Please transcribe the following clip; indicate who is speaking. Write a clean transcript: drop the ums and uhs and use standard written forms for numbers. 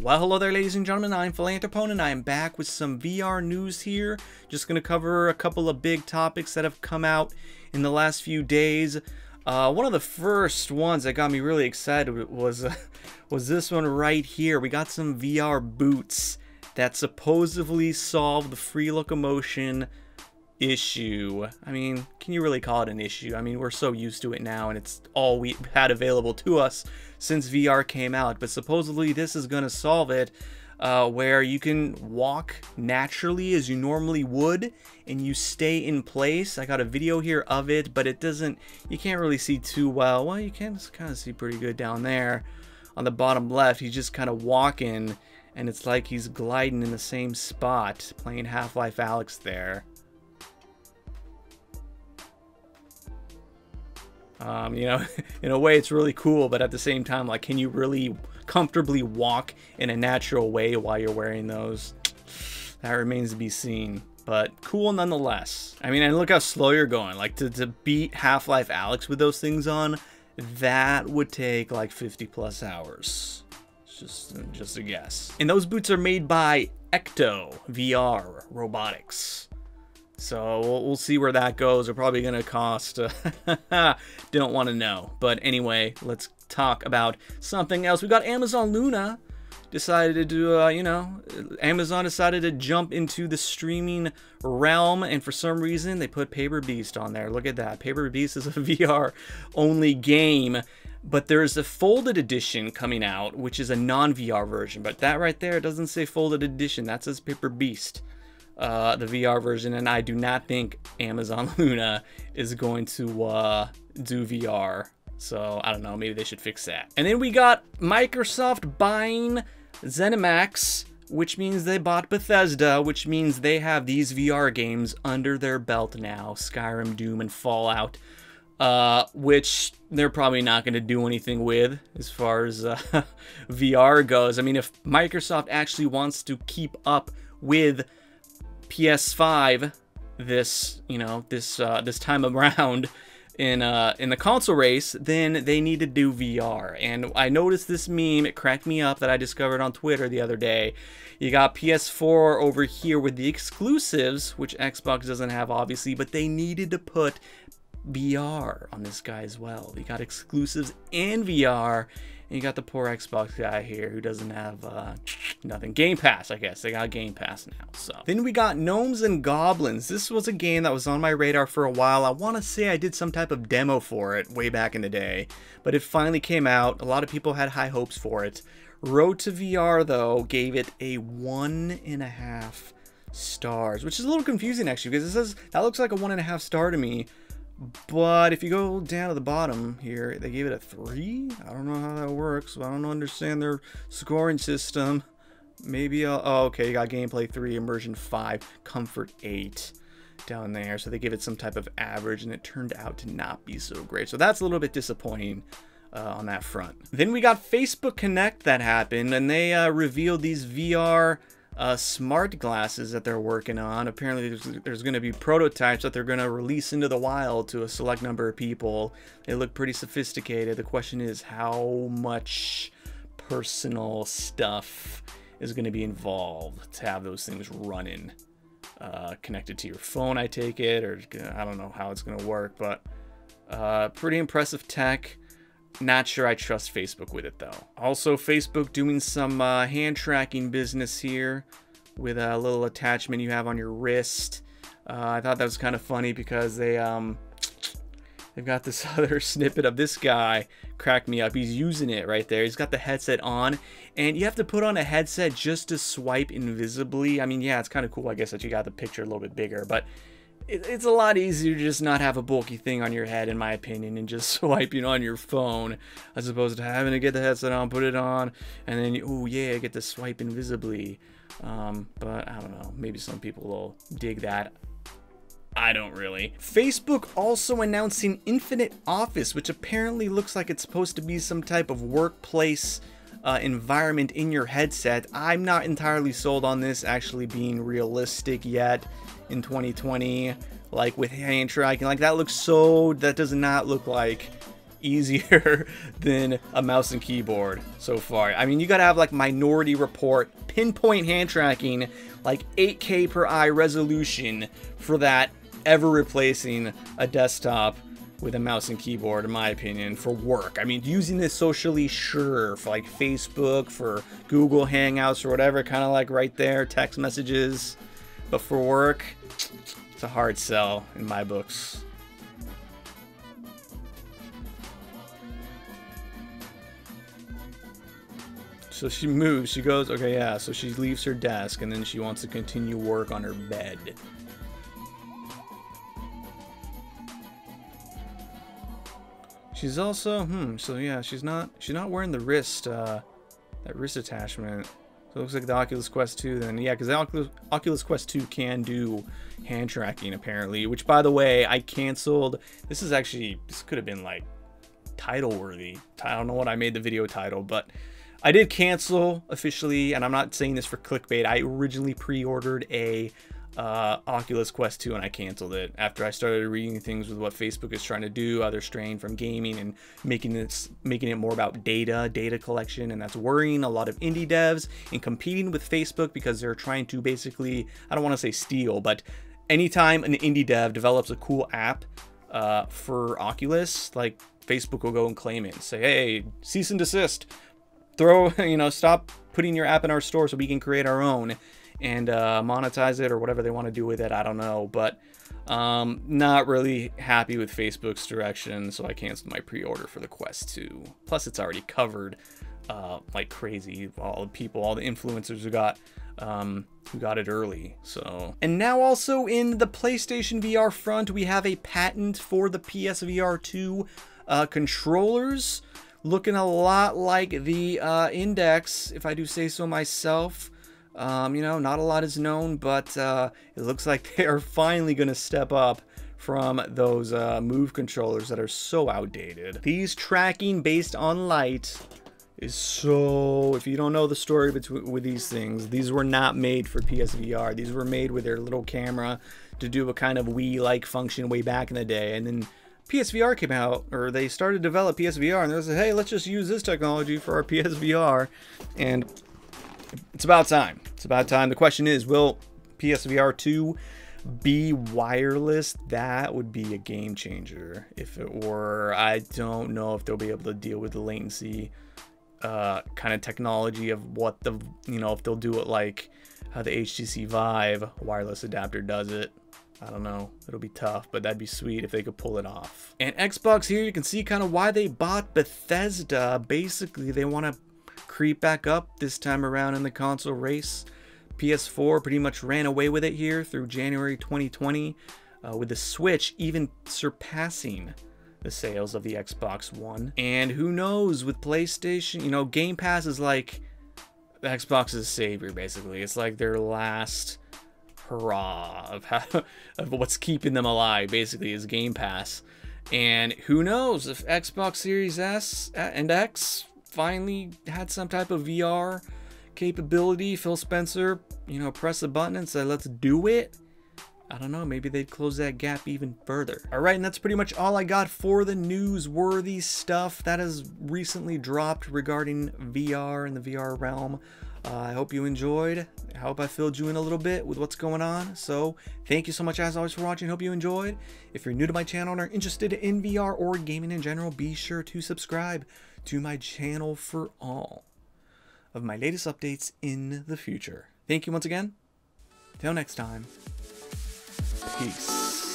Speaker 1: Well, hello there, ladies and gentlemen. I'm Philanthropone, and I am back with some VR news here. Just going to cover a couple of big topics that have come out in the last few days. One of the first ones that got me really excited was this one right here. We got some VR boots that supposedly solve the free locomotion issue. I mean, can you really call it an issue? I mean, we're so used to it now, and it's all we had available to us since VR came out. But supposedly this is going to solve it, where you can walk naturally as you normally would, and you stay in place. I got a video here of it, but it doesn't, you can't really see too well. Well, you can kind of see pretty good down there on the bottom left. He's just kind of walking, and it's like he's gliding in the same spot, playing Half-Life Alyx there. You know, in a way it's really cool, but at the same time, like, can you really comfortably walk in a natural way while you're wearing those? That remains to be seen, but cool nonetheless. I mean, and look how slow you're going. Like, to beat Half-Life Alyx with those things on, that would take like 50+ hours. Just a guess. And those boots are made by Ecto VR Robotics. So we'll see where that goes. They're probably going to cost, don't want to know. But anyway, let's talk about something else. We got Amazon Luna decided to, you know, Amazon decided to jump into the streaming realm. And for some reason, they put Paper Beast on there. Look at that. Paper Beast is a VR-only game. But there's a folded edition coming out, which is a non-VR version. But that right there doesn't say folded edition. That says Paper Beast. The VR version, and I do not think Amazon Luna is going to do VR. So I don't know, maybe they should fix that. And then we got Microsoft buying Zenimax, which means they bought Bethesda, which means they have these VR games under their belt now, Skyrim, Doom, and Fallout, which they're probably not going to do anything with as far as VR goes. I mean, if Microsoft actually wants to keep up with PS5 this time around in the console race, then they need to do VR. And I noticed this meme, it cracked me up, that I discovered on Twitter the other day. You got PS4 over here with the exclusives, which Xbox doesn't have obviously, but they needed to put VR on this guy as well. You got exclusives and VR, and you got the poor Xbox guy here who doesn't have nothing. Game Pass, I guess. They got Game Pass now. So then we got Gnomes and Goblins. This was a game that was on my radar for a while. I want to say I did some type of demo for it way back in the day, but it finally came out. A lot of people had high hopes for it. Road to VR, though, gave it a 1.5 stars, which is a little confusing actually, because it says that looks like a 1.5 star to me. But if you go down to the bottom here, they gave it a 3. I don't know how that works. I don't understand their scoring system. Maybe oh, okay, you got gameplay 3, immersion 5, comfort 8 down there. So they give it some type of average, and it turned out to not be so great. So that's a little bit disappointing on that front. Then we got Facebook Connect that happened, and they revealed these VR smart glasses that they're working on. Apparently there's going to be prototypes that they're going to release into the wild to a select number of people. They look pretty sophisticated. The question is how much personal stuff is going to be involved to have those things running, connected to your phone, I take it, or I don't know how it's going to work, but pretty impressive tech. Not sure I trust Facebook with it, though. Also, Facebook doing some hand tracking business here with a little attachment you have on your wrist. I thought that was kind of funny because they've got this other snippet of this guy. Cracked me up. He's using it right there. He's got the headset on, and you have to put on a headset just to swipe invisibly. I mean, yeah, it's kind of cool, I guess, that you got the picture a little bit bigger, but it's a lot easier to just not have a bulky thing on your head, in my opinion, and just swipe, you know, on your phone, as opposed to having to get the headset on, put it on, and then, oh yeah, get to swipe invisibly. But I don't know, maybe some people will dig that. I don't really. Facebook also announcing Infinite Office, which apparently looks like it's supposed to be some type of workplace environment in your headset. I'm not entirely sold on this actually being realistic yet in 2020, like with hand tracking. Like, that looks so, that does not look like easier than a mouse and keyboard so far. I mean, you gotta have like Minority Report, pinpoint hand tracking, like 8K per eye resolution for that, ever replacing a desktop with a mouse and keyboard, in my opinion, for work. I mean, using this socially, sure, for like Facebook, for Google Hangouts or whatever, kind of like right there, text messages. But for work, it's a hard sell in my books. So she moves, she goes, okay, yeah, so she leaves her desk and then she wants to continue work on her bed. She's also, so yeah, she's not wearing the wrist, that wrist attachment. So it looks like the Oculus Quest 2 then, yeah, because the Oculus Quest 2 can do hand tracking apparently, which by the way, I canceled. This could have been like title worthy. I don't know what I made the video title, but I did cancel officially, and I'm not saying this for clickbait. I originally pre-ordered a Oculus Quest 2 and I canceled it after I started reading things with what Facebook is trying to do, how they're straying from gaming and making it more about data collection, and that's worrying a lot of indie devs and competing with Facebook because they're trying to basically, I don't want to say steal, but anytime an indie dev develops a cool app for Oculus, like Facebook will go and claim it and say, hey, cease and desist, stop putting your app in our store so we can create our own and monetize it or whatever they want to do with it. I don't know, but not really happy with Facebook's direction, so I canceled my pre-order for the Quest 2. Plus, it's already covered like crazy. All the influencers who got it early. So, and now also in the PlayStation VR front, we have a patent for the PSVR 2 controllers, looking a lot like the Index, if I do say so myself. Not a lot is known, but it looks like they are finally going to step up from those Move controllers that are so outdated. These tracking based on light is so... If you don't know the story with these things, these were not made for PSVR. These were made with their little camera to do a kind of Wii-like function way back in the day. And then PSVR came out, or they started to develop PSVR, and they said, hey, let's just use this technology for our PSVR. And it's about time. It's about time. The question is, will PSVR 2 be wireless? That would be a game changer if it were. I don't know if they'll be able to deal with the latency kind of technology of what the, if they'll do it like how the HTC Vive wireless adapter does it. I don't know. It'll be tough, but that'd be sweet if they could pull it off. And Xbox here, you can see kind of why they bought Bethesda. Basically, they want to creep back up this time around in the console race. PS4 pretty much ran away with it here through January 2020, with the Switch even surpassing the sales of the Xbox One. And who knows, with PlayStation, Game Pass is like the Xbox's savior, basically. It's like their last hurrah of what's keeping them alive, basically, is Game Pass. And who knows if Xbox Series S and X finally had some type of VR capability. Phil Spencer, press a button and say, let's do it. I don't know, maybe they'd close that gap even further. All right, and that's pretty much all I got for the newsworthy stuff that has recently dropped regarding VR and the VR realm. I hope you enjoyed. I hope I filled you in a little bit with what's going on. So thank you so much as always for watching. Hope you enjoyed. If you're new to my channel and are interested in VR or gaming in general, be sure to subscribe to my channel for all of my latest updates in the future. Thank you once again. Till next time. Peace.